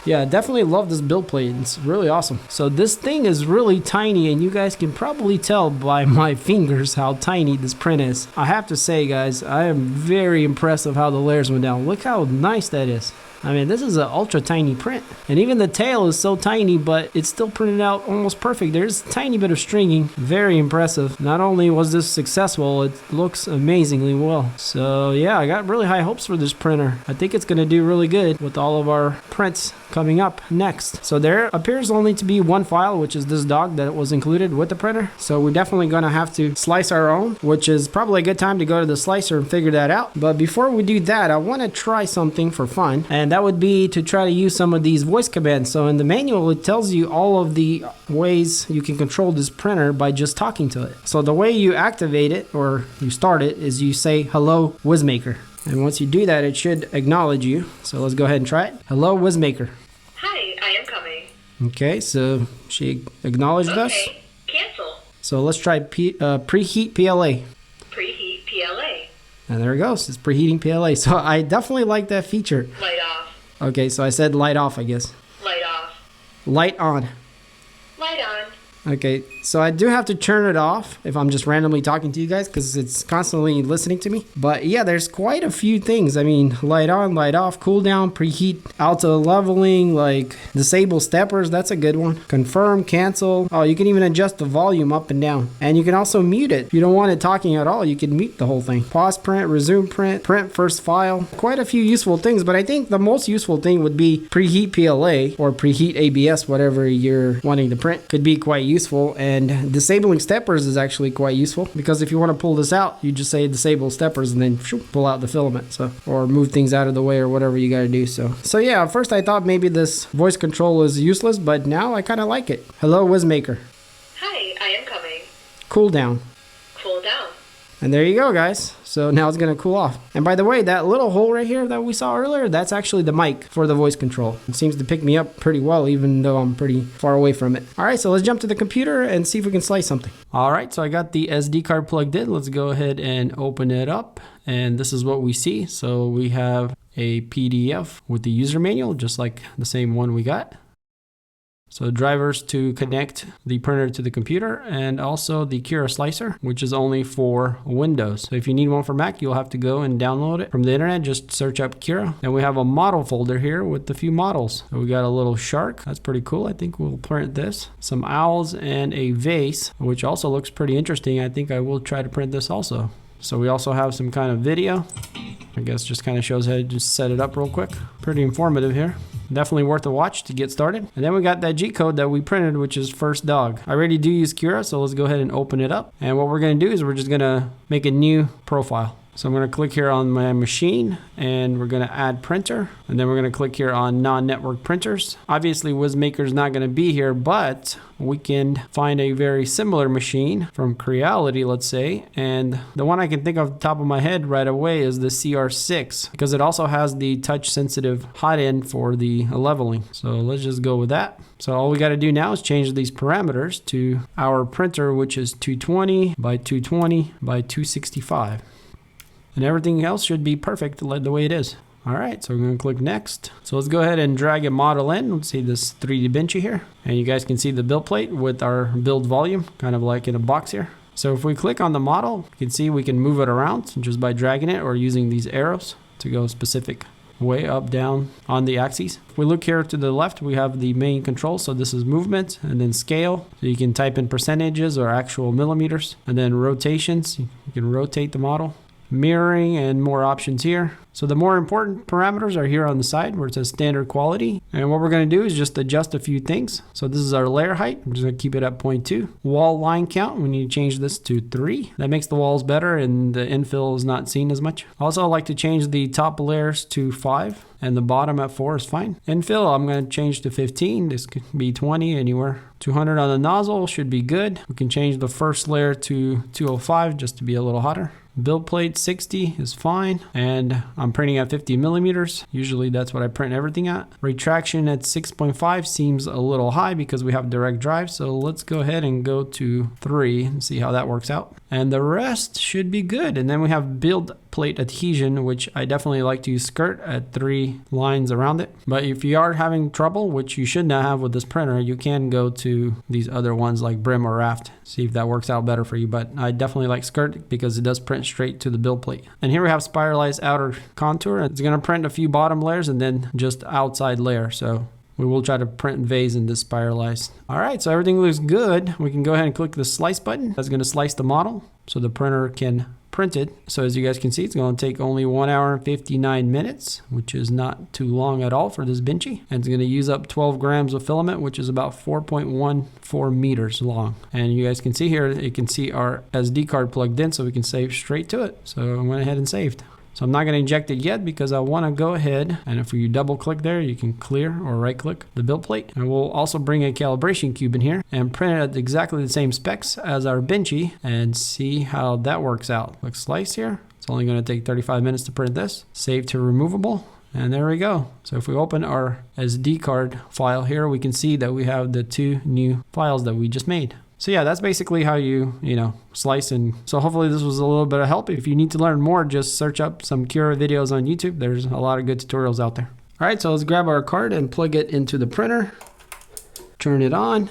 Yeah, I definitely love this build plate. It's really awesome. So this thing is really tiny, and you guys can probably tell by my fingers how tiny this print is. I have to say, guys, I am very impressed of how the layers went down. Look how nice that is. I mean, this is an ultra tiny print, and even the tail is so tiny, but it's still printed out almost perfect. There's a tiny bit of stringing. Very impressive. Not only was this successful, it looks amazingly well. So yeah, I got really high hopes for this printer. I think it's going to do really good with all of our prints coming up next. So there appears only to be one file, which is this dog that was included with the printer. So we're definitely going to have to slice our own, which is probably a good time to go to the slicer and figure that out. But before we do that, I want to try something for fun, and that would be to try to use some of these voice commands. So in the manual, it tells you all of the ways you can control this printer by just talking to it. So the way you activate it, or you start it, is you say, "Hello, Wizmaker." And once you do that, it should acknowledge you. So let's go ahead and try it. "Hello, Wizmaker." Hi, I am coming. Okay, so she acknowledged us. Okay, cancel. So let's try preheat PLA. Preheat PLA. And there it goes. It's preheating PLA. So I definitely like that feature. Light off. Okay, so I said light off, I guess. Light off. Light on. Light on. Okay, so I do have to turn it off if I'm just randomly talking to you guys because it's constantly listening to me. But yeah, there's quite a few things. I mean, light on, light off, cool down, preheat, auto leveling, like disable steppers. That's a good one. Confirm, cancel. Oh, you can even adjust the volume up and down. And you can also mute it. If you don't want it talking at all, you can mute the whole thing. Pause print, resume print, print first file. Quite a few useful things, but I think the most useful thing would be preheat PLA or preheat ABS, whatever you're wanting to print. Could be quite useful. And disabling steppers is actually quite useful because if you want to pull this out, you just say disable steppers and then pull out the filament, so, or move things out of the way or whatever you got to do. So yeah, at first I thought maybe this voice control is useless, but now I kind of like it. Hello, Wizmaker. Hi, I am coming. Cool down. Cool down. And there you go, guys. So now it's going to cool off. And by the way, that little hole right here that we saw earlier, that's actually the mic for the voice control. It seems to pick me up pretty well, even though I'm pretty far away from it. All right, so let's jump to the computer and see if we can slice something. All right, so I got the SD card plugged in. Let's go ahead and open it up. And this is what we see. So we have a PDF with the user manual, just like the same one we got. So drivers to connect the printer to the computer, and also the Cura slicer, which is only for Windows. So if you need one for Mac, you'll have to go and download it from the internet. Just search up Cura. And we have a model folder here with a few models. So we got a little shark. That's pretty cool. I think we'll print this. Some owls and a vase, which also looks pretty interesting. I think I will try to print this also. So we also have some kind of video. I guess just kind of shows how to just set it up real quick. Pretty informative here. Definitely worth a watch to get started. And then we got that G code that we printed, which is first dog. I already do use Cura, so let's go ahead and open it up. And what we're going to do is we're just going to make a new profile. So I'm going to click here on my machine and we're going to add printer. And then we're going to click here on non-network printers. Obviously Wizmaker is not going to be here, but we can find a very similar machine from Creality, let's say. And the one I can think of off the top of my head right away is the CR6 because it also has the touch sensitive Hotend for the leveling. So let's just go with that. So all we got to do now is change these parameters to our printer, which is 220 by 220 by 265. And everything else should be perfect the way it is. All right, so we're going to click next. So let's go ahead and drag a model in. Let's see this 3D Benchy here. And you guys can see the build plate with our build volume, kind of like in a box here. So if we click on the model, you can see we can move it around just by dragging it or using these arrows to go specific way up, down on the axes. If we look here to the left, we have the main control. So this is movement and then scale. So you can type in percentages or actual millimeters, and then rotations. You can rotate the model. Mirroring and more options here. So the more important parameters are here on the side where it says standard quality. And what we're going to do is just adjust a few things. So this is our layer height. I'm just going to keep it at 0.2. Wall line count, we need to change this to 3. That makes the walls better and the infill is not seen as much. Also, I like to change the top layers to 5 and the bottom at 4 is fine. Infill, I'm going to change to 15. This could be 20 anywhere. 200 on the nozzle should be good. We can change the first layer to 205 just to be a little hotter. Build plate 60 is fine, and I'm printing at 50 millimeters. Usually that's what I print everything at. Retraction at 6.5 seems a little high because we have direct drive, so let's go ahead and go to 3 and see how that works out. And the rest should be good. And then we have build plate adhesion, which I definitely like to use skirt at 3 lines around it. But if you are having trouble, which you should not have with this printer, you can go to these other ones like brim or raft, see if that works out better for you. But I definitely like skirt because it does print straight to the build plate. And here we have spiralized outer contour. It's going to print a few bottom layers and then just outside layer. So we will try to print vase in this spiralized. All right, so everything looks good. We can go ahead and click the slice button. That's going to slice the model so the printer can print it. So as you guys can see, it's going to take only 1 hour and 59 minutes, which is not too long at all for this Benchy. And it's going to use up 12 grams of filament, which is about 4.14 meters long. And you guys can see here, you can see our SD card plugged in, so we can save straight to it. So I went ahead and saved. So I'm not going to inject it yet because I want to go ahead, and if you double click there, you can clear or right click the build plate. And we'll also bring a calibration cube in here and print it at exactly the same specs as our Benchy and see how that works out. Click slice here. It's only going to take 35 minutes to print this. Save to removable. And there we go. So if we open our SD card file here, we can see that we have the 2 new files that we just made. So yeah, that's basically how you slice. And so hopefully this was a little bit of help. If you need to learn more, just search up some Cura videos on YouTube. There's a lot of good tutorials out there. All right, so let's grab our card and plug it into the printer. turn it on.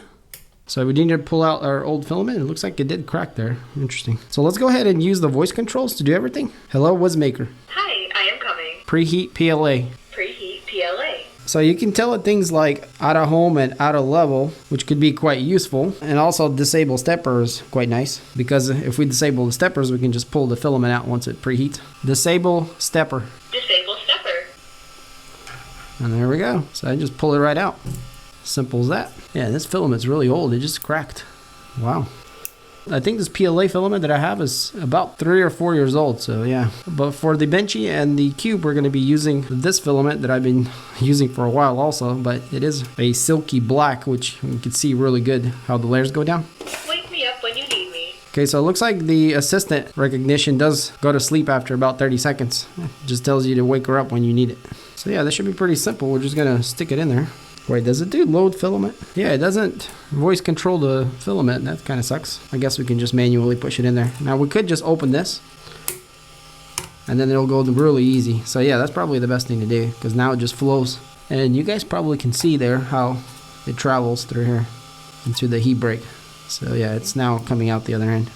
So we need to pull out our old filament. It looks like it did crack there. Interesting. So let's go ahead and use the voice controls to do everything. Hello, Wizmaker. Hi, I am coming. Preheat PLA. Preheat PLA. So you can tell it things like out of home and out of level, which could be quite useful. And also disable stepper is quite nice, because if we disable the steppers, we can just pull the filament out once it preheats. Disable stepper. Disable stepper. And there we go. So I just pull it right out. Simple as that. Yeah, this filament's really old. It just cracked. Wow. I think this PLA filament that I have is about 3 or 4 years old, so yeah. But for the benchy and the cube, we're going to be using this filament that I've been using for a while also, but it is a silky black, which you can see really good how the layers go down. Wake me up when you need me. Okay, so it looks like the assistant recognition does go to sleep after about 30 seconds. It just tells you to wake her up when you need it. So yeah, this should be pretty simple. We're just going to stick it in there. Wait, does it do load filament? Yeah, it doesn't voice control the filament. That kind of sucks. I guess we can just manually push it in there. Now we could just open this and then it'll go really easy. So yeah, that's probably the best thing to do, because now it just flows. And you guys probably can see there how it travels through here into the heat break. So yeah, it's now coming out the other end.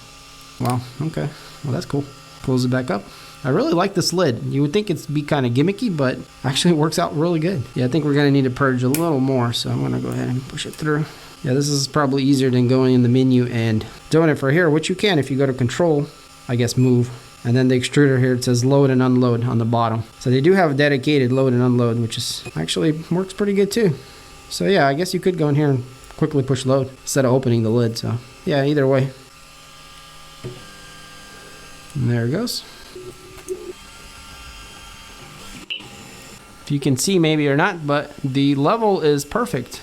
Wow, okay. Well, that's cool. Close it back up. I really like this lid. You would think it'd be kind of gimmicky, but actually it works out really good. Yeah, I think we're gonna need to purge a little more, so I'm gonna go ahead and push it through. Yeah, this is probably easier than going in the menu and doing it for here, which you can if you go to control, I guess move. And then the extruder here, it says load and unload on the bottom. So they do have a dedicated load and unload, which is actually works pretty good too. So yeah, I guess you could go in here and quickly push load instead of opening the lid. So yeah, either way. And there it goes. You can see maybe or not, but the level is perfect.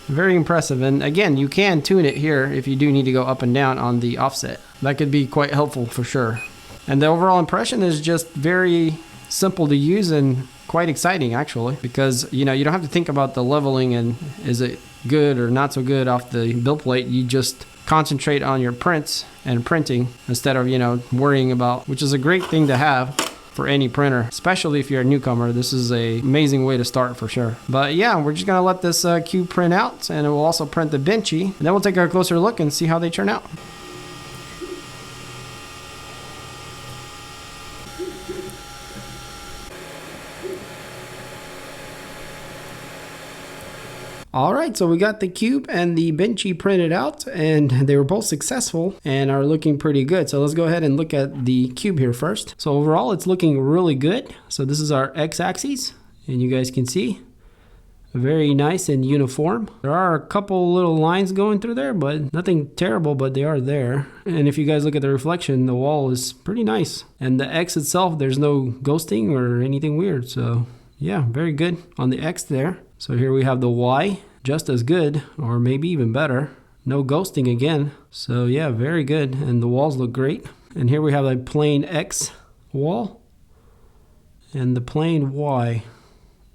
Very impressive. And again, you can tune it here if you do need to go up and down on the offset. That could be quite helpful for sure. And the overall impression is just very simple to use and quite exciting actually, because you know, you don't have to think about the leveling and is it good or not so good off the build plate. You just concentrate on your prints and printing instead of, you know, worrying about, which is a great thing to have for any printer, especially if you're a newcomer. This is an amazing way to start for sure. But yeah, we're just gonna let this cube print out, and it will also print the benchy, and then we'll take a closer look and see how they turn out. All right, so we got the cube and the benchy printed out, and they were both successful and are looking pretty good. So let's go ahead and look at the cube here first. So overall, it's looking really good. So this is our x-axis, and you guys can see very nice and uniform. There are a couple little lines going through there, but nothing terrible, but they are there. And if you guys look at the reflection, the wall is pretty nice. And the X itself, there's no ghosting or anything weird. So yeah, very good on the X there. So here we have the Y, just as good, or maybe even better. No ghosting again. So yeah, very good. And the walls look great. And here we have a plain X wall and the plain Y.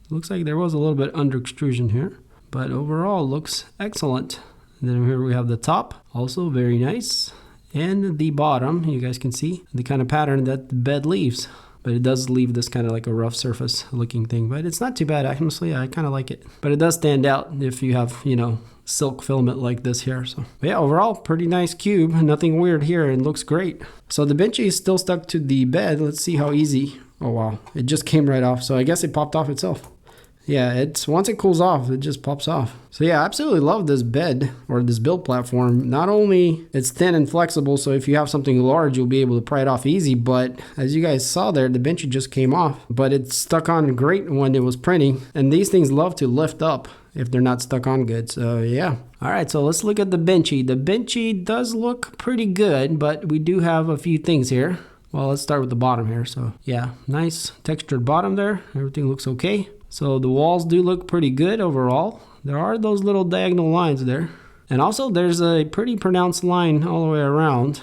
Looks like there was a little bit under extrusion here, but overall looks excellent. And then here we have the top, also very nice. And the bottom, you guys can see the kind of pattern that the bed leaves. But it does leave this kind of like a rough surface looking thing, but it's not too bad. Honestly, I kind of like it. But it does stand out if you have, you know, silk filament like this here. So but yeah, overall pretty nice cube. Nothing weird here, and looks great. So the benchy is still stuck to the bed. Let's see how easy. Oh wow, it just came right off. So I guess it popped off itself. Yeah, it's once it cools off, it just pops off. So yeah, I absolutely love this bed or this build platform. Not only it's thin and flexible, so if you have something large, you'll be able to pry it off easy. But as you guys saw there, the benchy just came off, but it's stuck on great when it was printing. And these things love to lift up if they're not stuck on good. So yeah. All right, so let's look at the benchy. The benchy does look pretty good, but we do have a few things here. Well, let's start with the bottom here. So yeah, nice textured bottom there. Everything looks okay. So the walls do look pretty good overall. There are those little diagonal lines there. And also there's a pretty pronounced line all the way around.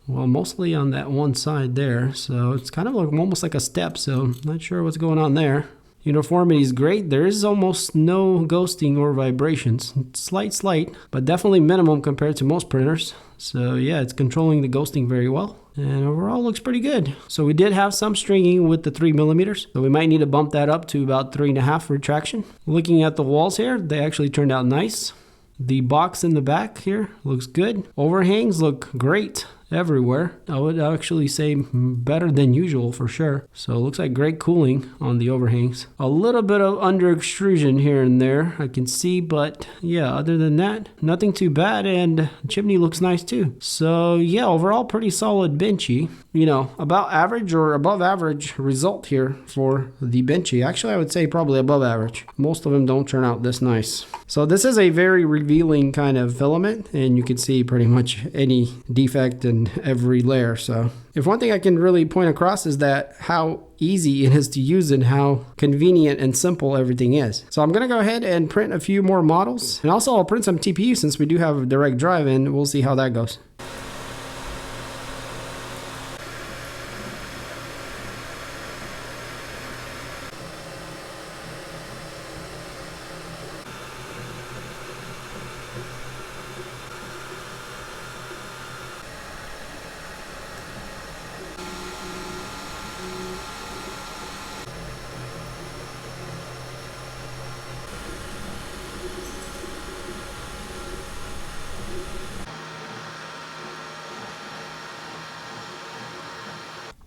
Well, mostly on that one side there. So it's kind of like almost like a step. So not sure what's going on there. Uniformity is great. There is almost no ghosting or vibrations. Slight, but definitely minimum compared to most printers. So yeah, it's controlling the ghosting very well. And overall looks pretty good. So we did have some stringing with the 3mm, so we might need to bump that up to about 3.5 retraction. Looking at the walls here, they actually turned out nice. The box in the back here looks good. Overhangs look great everywhere. I would actually say better than usual for sure. So it looks like great cooling on the overhangs. A little bit of under extrusion here and there I can see, but yeah, other than that, nothing too bad, and chimney looks nice too. So yeah, overall pretty solid benchy. You know, about average or above average result here for the benchy. Actually, I would say probably above average. Most of them don't turn out this nice. So this is a very revealing kind of filament, and you can see pretty much any defect in every layer. So if one thing I can really point across is that how easy it is to use and how convenient and simple everything is. So I'm going to go ahead and print a few more models, and also I'll print some TPU since we do have a direct drive, and we'll see how that goes.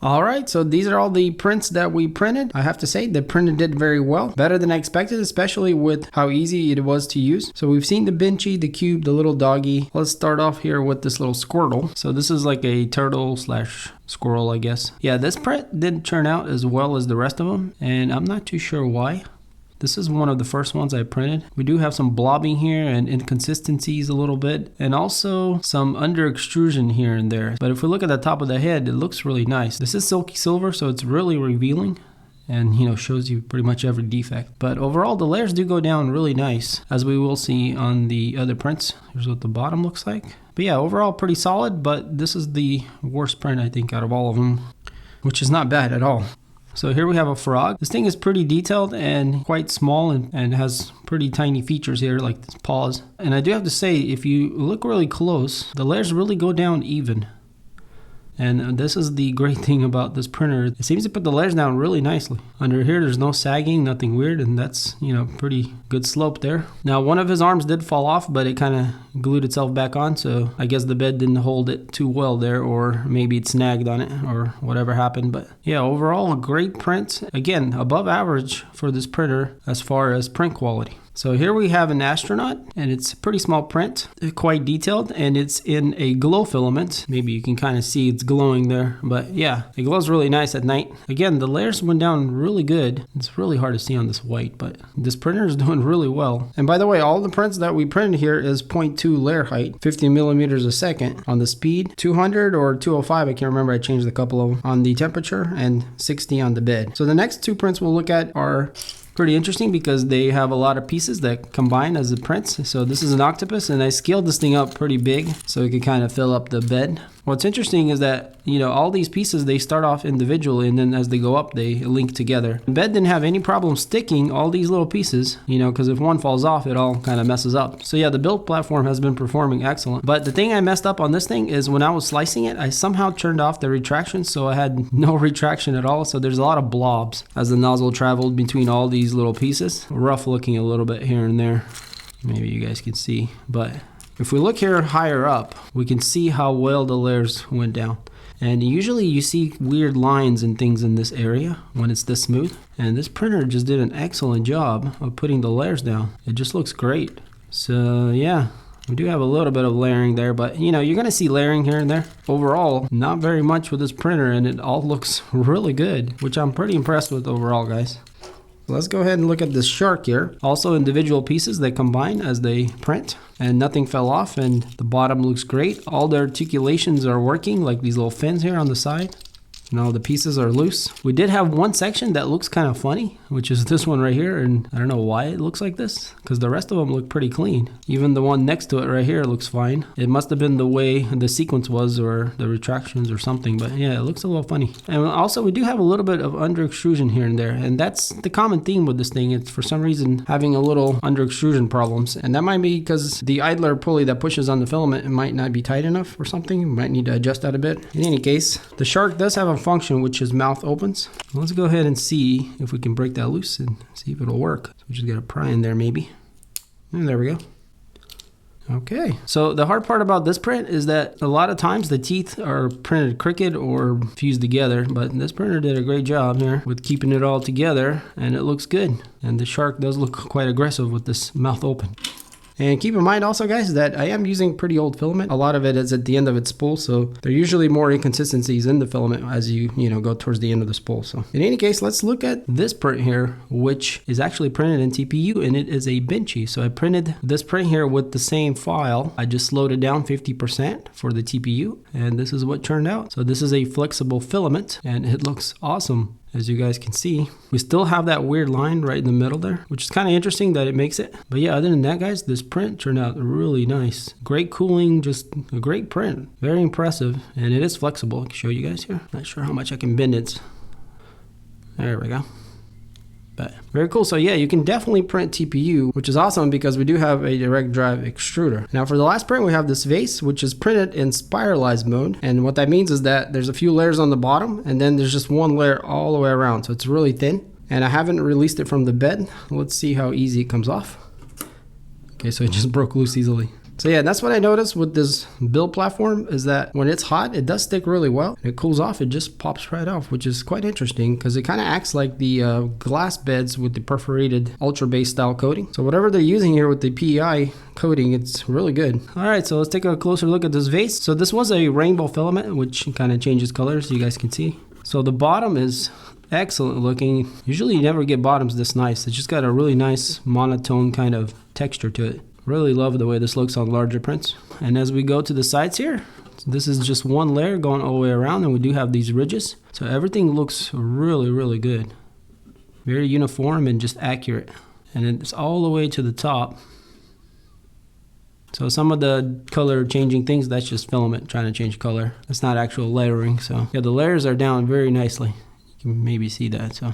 All right, so these are all the prints that we printed. I have to say the printer did very well, better than I expected, especially with how easy it was to use. So we've seen the benchy, the cube, the little doggy. Let's start off here with this little squirtle. So this is like a turtle slash squirrel, I guess. Yeah, this print didn't turn out as well as the rest of them, and I'm not too sure why. This is one of the first ones I printed. We do have some blobbing here and inconsistencies a little bit, and also some under extrusion here and there. But if we look at the top of the head, it looks really nice. This is silky silver, so it's really revealing and, you know, shows you pretty much every defect. But overall, the layers do go down really nice, as we will see on the other prints. Here's what the bottom looks like. But yeah, overall pretty solid, but this is the worst print I think out of all of them, which is not bad at all. So here we have a frog. This thing is pretty detailed and quite small, and has pretty tiny features here like this paws. And I do have to say, if you look really close, the layers really go down even. And this is the great thing about this printer. It seems to put the layers down really nicely. Under here, there's no sagging, nothing weird, and that's, you know, pretty good slope there. Now, one of his arms did fall off, but it kind of glued itself back on, so I guess the bed didn't hold it too well there, or maybe it snagged on it, or whatever happened. But yeah, overall, a great print. Again, above average for this printer as far as print quality. So here we have an astronaut, and it's a pretty small print, quite detailed, and it's in a glow filament. Maybe you can kind of see it's glowing there, but yeah, it glows really nice at night. Again, the layers went down really good. It's really hard to see on this white, but this printer is doing really well. And by the way, all the prints that we printed here is 0.2 layer height, 50 millimeters a second on the speed, 200 or 205, I can't remember, I changed a couple of them, on the temperature, and 60 on the bed. So the next two prints we'll look at are pretty interesting because they have a lot of pieces that combine as the prints. So this is an octopus, and I scaled this thing up pretty big so it could kind of fill up the bed. What's interesting is that, you know, all these pieces, they start off individually, and then as they go up, they link together. The bed didn't have any problem sticking all these little pieces, you know, because if one falls off, it all kind of messes up. So yeah, the build platform has been performing excellent. But the thing I messed up on this thing is when I was slicing it, I somehow turned off the retraction, so I had no retraction at all. So there's a lot of blobs as the nozzle traveled between all these little pieces. Rough looking a little bit here and there. Maybe you guys can see, but if we look here higher up, we can see how well the layers went down. And usually you see weird lines and things in this area when it's this smooth. And this printer just did an excellent job of putting the layers down. It just looks great. So yeah, we do have a little bit of layering there, but you know, you're gonna see layering here and there. Overall, not very much with this printer, and it all looks really good, which I'm pretty impressed with overall, guys. Let's go ahead and look at this shark here. Also individual pieces that combine as they print, and nothing fell off, and the bottom looks great. All the articulations are working, like these little fins here on the side. and all the pieces are loose. We did have one section that looks kind of funny, which is this one right here, and I don't know why it looks like this, because the rest of them look pretty clean. Even the one next to it right here looks fine. It must have been the way the sequence was, or the retractions or something, but yeah, it looks a little funny. And also we do have a little bit of under extrusion here and there, and that's the common theme with this thing. It's for some reason having a little under extrusion problems, and that might be because the idler pulley that pushes on the filament, it might not be tight enough or something. You might need to adjust that a bit. In any case, the shark does have a function which is mouth opens. Let's go ahead and see if we can break that loose and see if it'll work. So we just gotta pry in there maybe. And there we go. Okay, so the hard part about this print is that a lot of times the teeth are printed crooked or fused together, but this printer did a great job here with keeping it all together, and it looks good. And the shark does look quite aggressive with this mouth open. And keep in mind also, guys, that I am using pretty old filament. A lot of it is at the end of its spool, so there are usually more inconsistencies in the filament as you go towards the end of the spool. So in any case, let's look at this print here, which is actually printed in TPU, and it is a Benchy. So I printed this print here with the same file. I just slowed it down 50% for the TPU, and this is what turned out. So this is a flexible filament, and it looks awesome. As you guys can see, we still have that weird line right in the middle there, which is kind of interesting that it makes it. But yeah, other than that, guys, this print turned out really nice. Great cooling, just a great print. Very impressive, and it is flexible. I can show you guys here. Not sure how much I can bend it. There we go. But very cool. So yeah, you can definitely print TPU, which is awesome because we do have a direct drive extruder. Now for the last print, we have this vase, which is printed in spiralized mode. And what that means is that there's a few layers on the bottom, and then there's just one layer all the way around. So it's really thin, and I haven't released it from the bed. Let's see how easy it comes off. Okay, so it just broke loose easily. So yeah, that's what I noticed with this build platform, is that when it's hot, it does stick really well. It cools off, it just pops right off, which is quite interesting because it kind of acts like the glass beds with the perforated ultra base style coating. So whatever they're using here with the PEI coating, it's really good. All right, so let's take a closer look at this vase. So this was a rainbow filament, which kind of changes colors, you guys can see. So the bottom is excellent looking. Usually you never get bottoms this nice. It's just got a really nice monotone kind of texture to it. Really love the way this looks on larger prints. And as we go to the sides here, this is just one layer going all the way around, and we do have these ridges. So everything looks really, really good. Very uniform and just accurate. And it's all the way to the top. So some of the color changing things, that's just filament trying to change color. That's not actual layering. So yeah, the layers are down very nicely. You can maybe see that. So,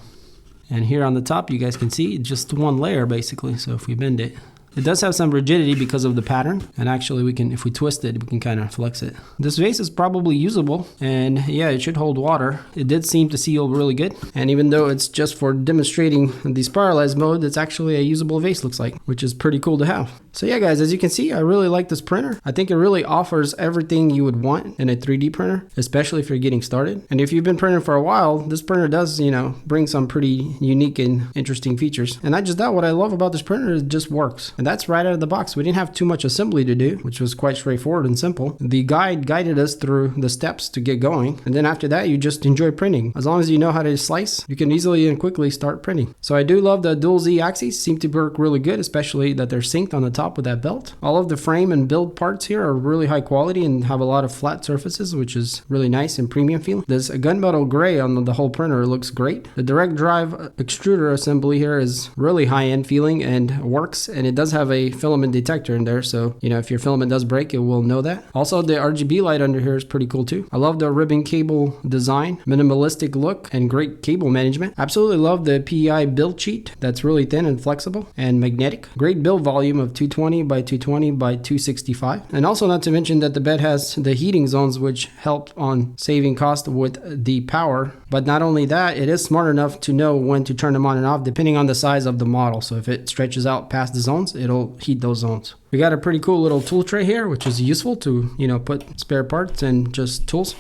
and here on the top, you guys can see just one layer basically. So if we bend it, it does have some rigidity because of the pattern, and actually we can, if we twist it, we can kind of flex it. This vase is probably usable, and yeah, it should hold water. It did seem to seal really good, and even though it's just for demonstrating the spiralized mode, it's actually a usable vase, looks like, which is pretty cool to have. So yeah, guys, as you can see, I really like this printer. I think it really offers everything you would want in a 3D printer, especially if you're getting started. And if you've been printing for a while, this printer does, bring some pretty unique and interesting features. And not just that, what I love about this printer is it just works. And that's right out of the box. We didn't have too much assembly to do, which was quite straightforward and simple. The guide guided us through the steps to get going. And then after that, you just enjoy printing. As long as you know how to slice, you can easily and quickly start printing. So I do love the dual Z axes, seem to work really good, especially that they're synced on the top with that belt. All of the frame and build parts here are really high quality and have a lot of flat surfaces, which is really nice and premium feeling. This gunmetal gray on the whole printer looks great. The direct drive extruder assembly here is really high-end feeling and works, and it does have a filament detector in there, so if your filament does break, it will know that. Also, the RGB light under here is pretty cool too. I love the ribbon cable design, minimalistic look, and great cable management. Absolutely love the PEI build sheet. That's really thin and flexible and magnetic. Great build volume of 220 by 220 by 265. And also, not to mention that the bed has the heating zones, which help on saving cost with the power. But not only that, it is smart enough to know when to turn them on and off depending on the size of the model. So if it stretches out past the zones, it'll heat those zones. We got a pretty cool little tool tray here, which is useful to put spare parts and just tools.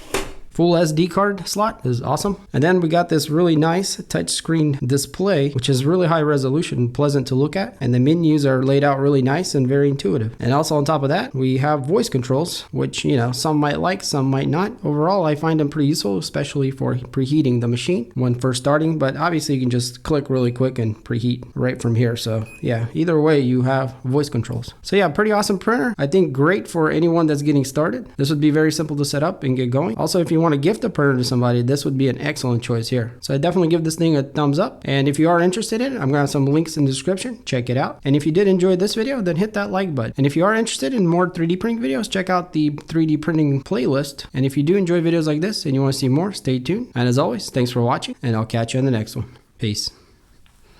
Full SD card slot is awesome. And then we got this really nice touchscreen display, which is really high resolution, pleasant to look at. And the menus are laid out really nice and very intuitive. And also on top of that, we have voice controls, which, some might like, some might not. Overall, I find them pretty useful, especially for preheating the machine when first starting. But obviously you can just click really quick and preheat right from here. So yeah, either way, you have voice controls. So yeah, pretty awesome printer. I think great for anyone that's getting started. This would be very simple to set up and get going. Also, if you want want to gift a printer to somebody, this would be an excellent choice here. So I definitely give this thing a thumbs up. And if you are interested in it, I'm going to have some links in the description. Check it out. And if you did enjoy this video, then hit that like button. And if you are interested in more 3D printing videos, check out the 3D printing playlist. And if you do enjoy videos like this and you want to see more, stay tuned. And as always, thanks for watching, and I'll catch you in the next one. Peace.